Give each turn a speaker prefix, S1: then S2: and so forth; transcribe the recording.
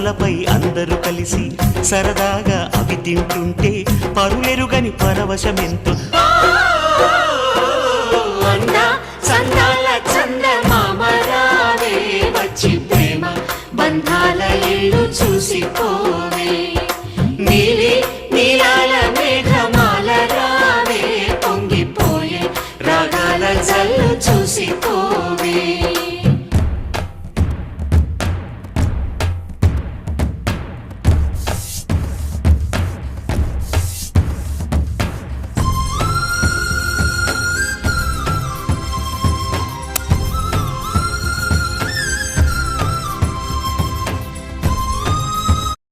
S1: పడవలపై అందరూ కలిసి సరదాగా అవి తింటుంటే పరులెరుగని పరవశమెంతో
S2: సందాల చందమామరావే వచ్చి ప్రేమ బంధాల ఇల్లు చూసిపోవే.